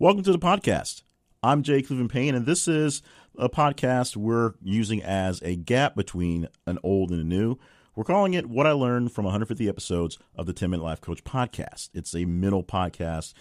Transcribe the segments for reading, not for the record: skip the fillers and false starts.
Welcome to the podcast. I'm Jay Cleveland Payne, and this is a podcast we're using as a gap between an old and a new. We're calling it What I Learned from 150 Episodes of the 10-Minute Life Coach Podcast. It's a middle podcast,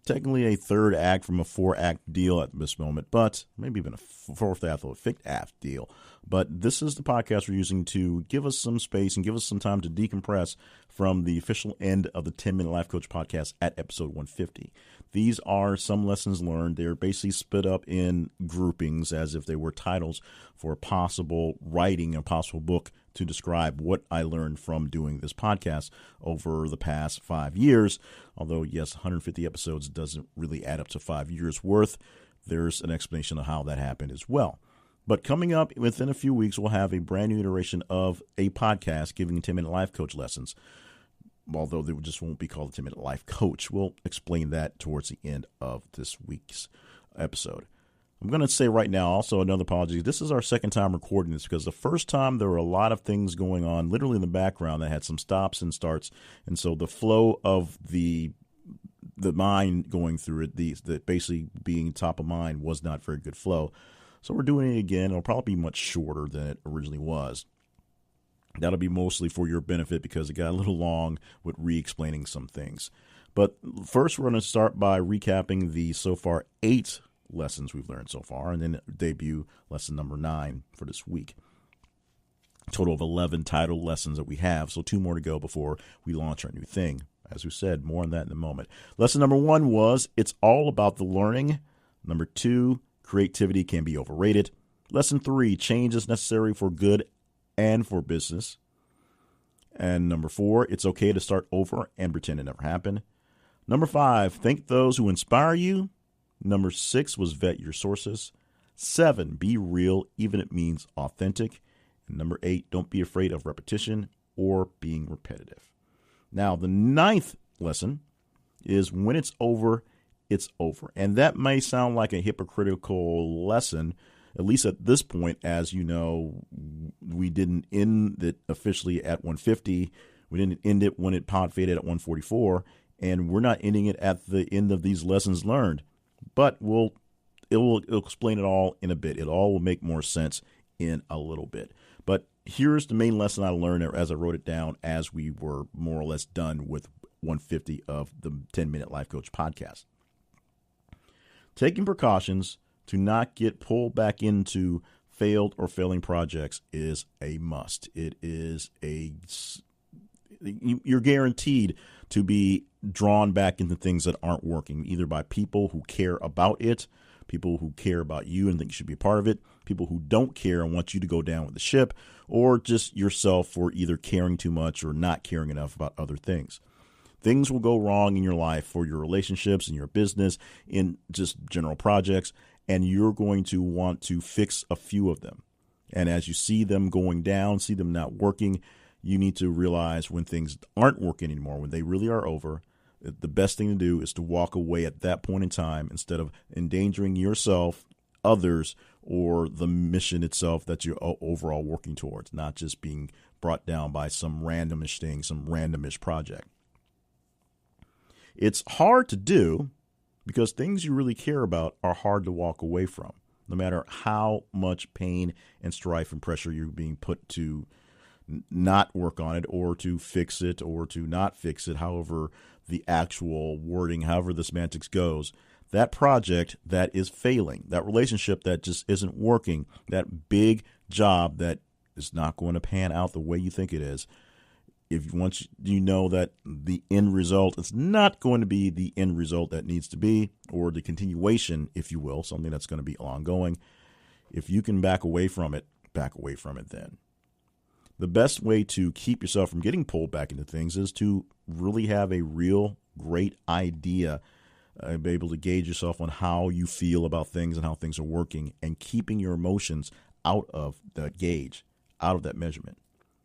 technically a third act from a 4-act deal at this moment, but maybe even a fourth act or a fifth act deal. But this is the podcast we're using to give us some space and give us some time to decompress from the official end of the 10-Minute Life Coach Podcast at episode 150. These are some lessons learned. They're basically split up in groupings as if they were titles for a possible writing, a possible book to describe what I learned from doing this podcast over the past 5 years. Although, yes, 150 episodes doesn't really add up to 5 years worth. There's an explanation of how that happened as well. But coming up within a few weeks, we'll have a brand new iteration of a podcast giving 10-minute life coach lessons. Although they just won't be called the 10-minute life coach. We'll explain that towards the end of this week's episode. I'm going to say right now, also another apology. This is our second time recording this because the first time there were a lot of things going on literally in the background that had some stops and starts. And so the flow of the mind going through it, the basically being top of mind was not very good flow. So we're doing it again. It'll probably be much shorter than it originally was. That'll be mostly for your benefit because it got a little long with re-explaining some things. But first, we're going to start by recapping the so far 8 lessons we've learned so far, and then debut lesson number 9 for this week. A total of 11 titled lessons that we have, so 2 more to go before we launch our new thing. As we said, more on that in a moment. Lesson number 1 was, it's all about the learning. Number 2, creativity can be overrated. Lesson 3, change is necessary for good and for business. And number 4, it's okay to start over and pretend it never happened. Number 5, thank those who inspire you. Number 6 was vet your sources. 7, be real, even if it means authentic. And number 8, don't be afraid of repetition or being repetitive. Now, the 9th lesson is when it's over, it's over. And that may sound like a hypocritical lesson, at least at this point. As you know, we didn't end it officially at 150. We didn't end it when it pod faded at 144. And we're not ending it at the end of these lessons learned. But it'll explain it all in a bit. It all will make more sense in a little bit. But here's the main lesson I learned as I wrote it down as we were more or less done with 150 of the 10-Minute Life Coach podcast. Taking precautions to not get pulled back into failed or failing projects is a must. You're guaranteed to be drawn back into things that aren't working, either by people who care about it, people who care about you and think you should be a part of it, people who don't care and want you to go down with the ship, or just yourself for either caring too much or not caring enough about other things. Things will go wrong in your life for your relationships, in your business, in just general projects, and you're going to want to fix a few of them. And as you see them going down, see them not working, you need to realize when things aren't working anymore, when they really are over, the best thing to do is to walk away at that point in time instead of endangering yourself, others, or the mission itself that you're overall working towards, not just being brought down by some randomish thing, some randomish project. It's hard to do because things you really care about are hard to walk away from, no matter how much pain and strife and pressure you're being put to not work on it or to fix it or to not fix it, however the actual wording, however the semantics goes. That project that is failing, that relationship that just isn't working, that big job that is not going to pan out the way you think it is, if once you know that the end result is not going to be the end result that needs to be, or the continuation, if you will, something that's going to be ongoing, if you can back away from it then. The best way to keep yourself from getting pulled back into things is to really have a real great idea, be able to gauge yourself on how you feel about things and how things are working, and keeping your emotions out of that gauge, out of that measurement.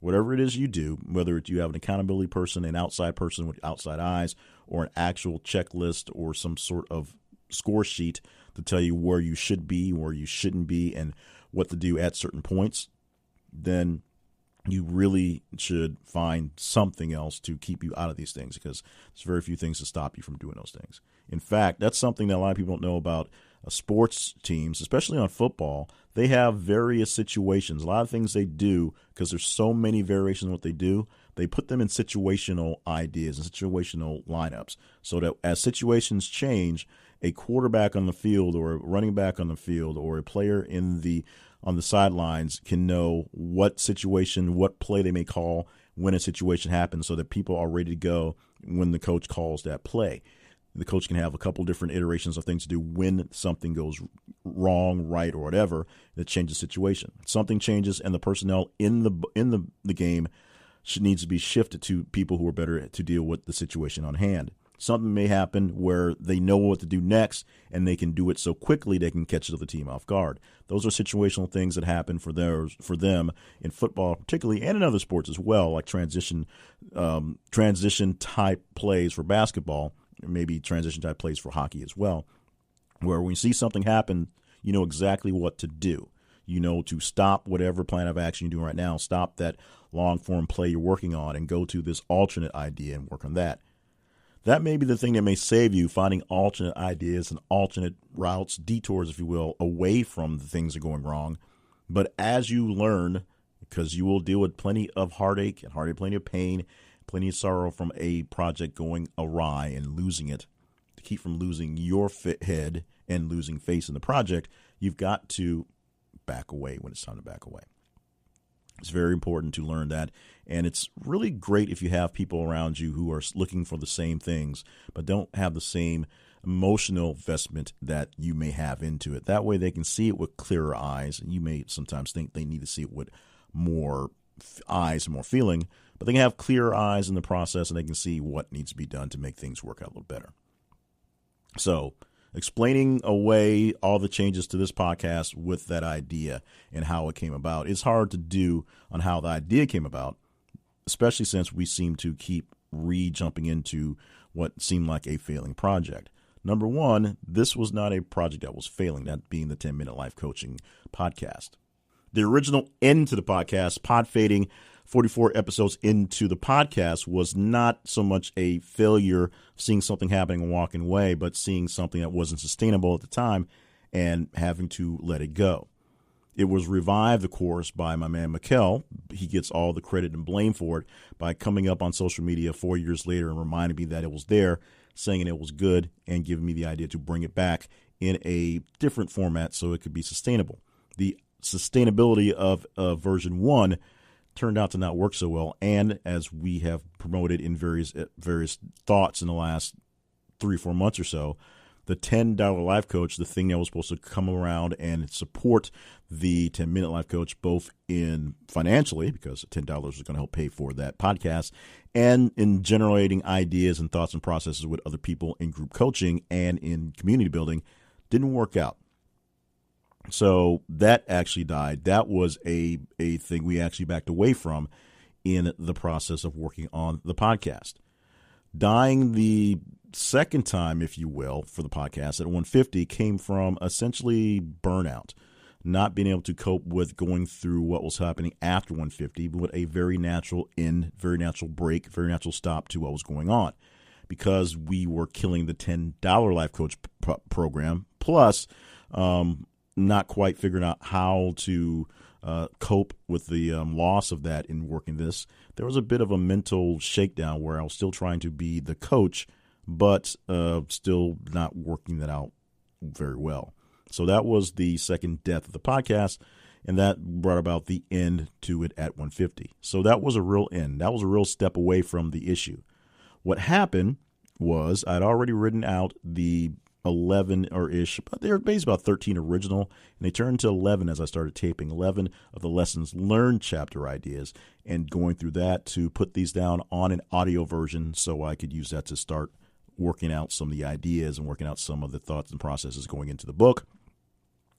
Whatever it is you do, whether you have an accountability person, an outside person with outside eyes, or an actual checklist or some sort of score sheet to tell you where you should be, where you shouldn't be, and what to do at certain points, then you really should find something else to keep you out of these things, because there's very few things to stop you from doing those things. In fact, that's something that a lot of people don't know about sports teams, especially on football. They have various situations. A lot of things they do, because there's so many variations of what they do, they put them in situational ideas and situational lineups, so that as situations change, a quarterback on the field or a running back on the field or a player on the sidelines can know what situation, what play they may call when a situation happens, so that people are ready to go when the coach calls that play. The coach can have a couple different iterations of things to do when something goes wrong, right, or whatever that changes the situation. Something changes, and the personnel in the game needs to be shifted to people who are better to deal with the situation on hand. Something may happen where they know what to do next, and they can do it so quickly they can catch the other team off guard. Those are situational things that happen for them in football particularly, and in other sports as well, like transition type plays for basketball, maybe transition type plays for hockey as well, where when you see something happen, you know exactly what to do. You know to stop whatever plan of action you're doing right now, stop that long-form play you're working on, and go to this alternate idea and work on that. That may be the thing that may save you, finding alternate ideas and alternate routes, detours, if you will, away from the things that are going wrong. But as you learn, because you will deal with plenty of heartache, plenty of pain, plenty of sorrow from a project going awry and losing it, to keep from losing your head and losing face in the project, you've got to back away when it's time to back away. It's very important to learn that, and it's really great if you have people around you who are looking for the same things but don't have the same emotional investment that you may have into it. That way they can see it with clearer eyes, and you may sometimes think they need to see it with more eyes and more feeling, but they can have clearer eyes in the process, and they can see what needs to be done to make things work out a little better. So, explaining away all the changes to this podcast with that idea and how it came about. It's hard to do on how the idea came about, especially since we seem to keep jumping into what seemed like a failing project. Number one, this was not a project that was failing, that being the 10-Minute Life Coaching podcast. The original end to the podcast, Pod Fading, 44 episodes into the podcast, was not so much a failure, seeing something happening and walking away, but seeing something that wasn't sustainable at the time and having to let it go. It was revived, of course, by my man Mikkel. He gets all the credit and blame for it by coming up on social media 4 years later and reminding me that it was there, saying it was good, and giving me the idea to bring it back in a different format so it could be sustainable. The sustainability of version 1 turned out to not work so well, and as we have promoted in various thoughts in the last 3 or 4 months or so, the $10 Life Coach, the thing that was supposed to come around and support the 10-Minute Life Coach, both in financially, because $10 is going to help pay for that podcast, and in generating ideas and thoughts and processes with other people in group coaching and in community building, didn't work out. So that actually died. That was a thing we actually backed away from in the process of working on the podcast. Dying the second time, if you will, for the podcast at 150 came from essentially burnout, not being able to cope with going through what was happening after 150, but with a very natural end, very natural break, very natural stop to what was going on, because we were killing the $10 Life Coach program, plus not quite figuring out how to cope with the loss of that in working this. There was a bit of a mental shakedown where I was still trying to be the coach, but still not working that out very well. So that was the second death of the podcast, and that brought about the end to it at 150. So that was a real end. That was a real step away from the issue. What happened was I'd already written out the 11 or ish, but they were basically about 13 original, and they turned to 11 as I started taping 11 of the lessons learned chapter ideas and going through that to put these down on an audio version so I could use that to start working out some of the ideas and working out some of the thoughts and processes going into the book.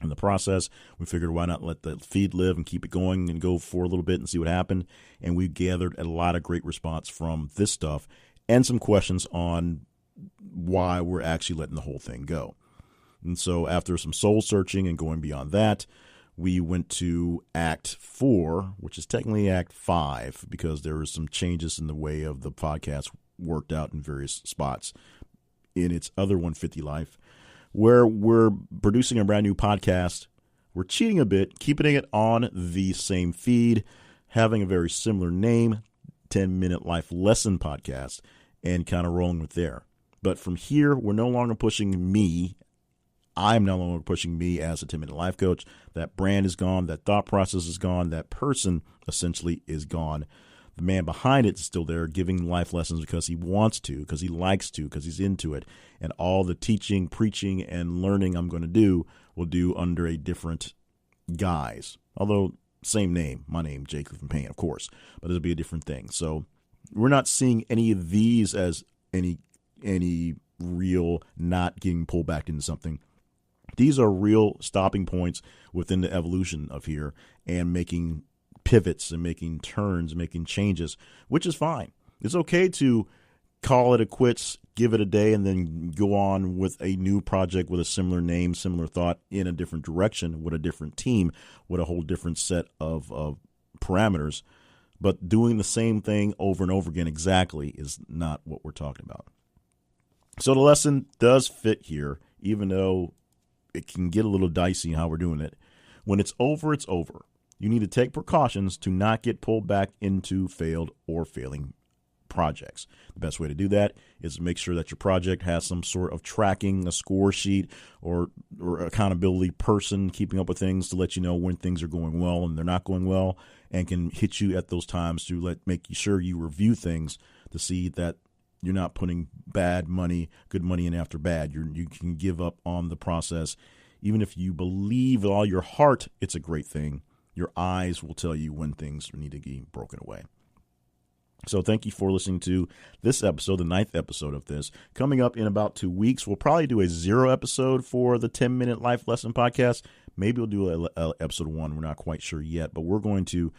In the process, we figured why not let the feed live and keep it going and go for a little bit and see what happened. And we gathered a lot of great response from this stuff and some questions on why we're actually letting the whole thing go. And so after some soul searching and going beyond that, we went to Act 4, which is technically Act 5, because there was some changes in the way of the podcast worked out in various spots in its other 150 life, where we're producing a brand new podcast. We're cheating a bit, keeping it on the same feed, having a very similar name, 10-Minute Life Lesson Podcast, and kind of rolling with there. But from here, we're no longer pushing me. I'm no longer pushing me as a 10-minute life coach. That brand is gone. That thought process is gone. That person essentially is gone. The man behind it is still there, giving life lessons because he wants to, because he likes to, because he's into it. And all the teaching, preaching, and learning I'm going to do will do under a different guise. Although, same name. My name, J. Clifton Payne, of course. But it'll be a different thing. So we're not seeing any of these as any real not getting pulled back into something. These are real stopping points within the evolution of here and making pivots and making turns, making changes, which is fine. It's okay to call it a quits, give it a day, and then go on with a new project with a similar name, similar thought in a different direction with a different team, with a whole different set of parameters. But doing the same thing over and over again exactly is not what we're talking about. So the lesson does fit here, even though it can get a little dicey how we're doing it. When it's over, it's over. You need to take precautions to not get pulled back into failed or failing projects. The best way to do that is to make sure that your project has some sort of tracking, a score sheet, or accountability person keeping up with things to let you know when things are going well and they're not going well, and can hit you at those times to make sure you review things to see that you're not putting bad money, good money in after bad. You can give up on the process. Even if you believe with all your heart it's a great thing, your eyes will tell you when things need to be broken away. So thank you for listening to this episode, the 9th episode of this. Coming up in about 2 weeks, we'll probably do a 0 episode for the 10-Minute Life Lesson Podcast. Maybe we'll do a episode 1. We're not quite sure yet, but we're going to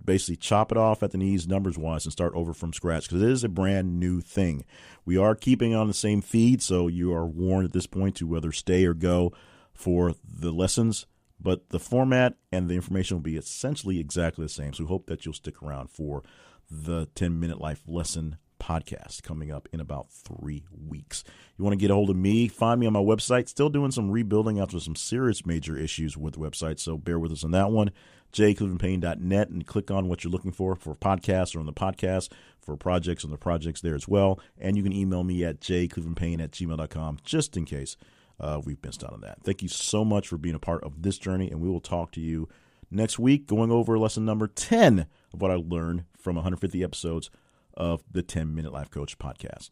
basically chop it off at the knees numbers-wise and start over from scratch because it is a brand new thing. We are keeping it on the same feed, so you are warned at this point to whether stay or go for the lessons. But the format and the information will be essentially exactly the same. So we hope that you'll stick around for the 10-Minute Life Lesson Podcast coming up in about 3 weeks. You want to get a hold of me, find me on my website. Still doing some rebuilding after some serious major issues with the website, so bear with us on that one. jclivenpayne.net, and click on what you're looking for podcasts or on the podcast, for projects on the projects there as well. And you can email me at jclivenpayne@gmail.com just in case we've missed out on that. Thank you so much for being a part of this journey, and we will talk to you next week going over lesson number 10 of what I learned from 150 episodes of the 10-Minute Life Coach Podcast.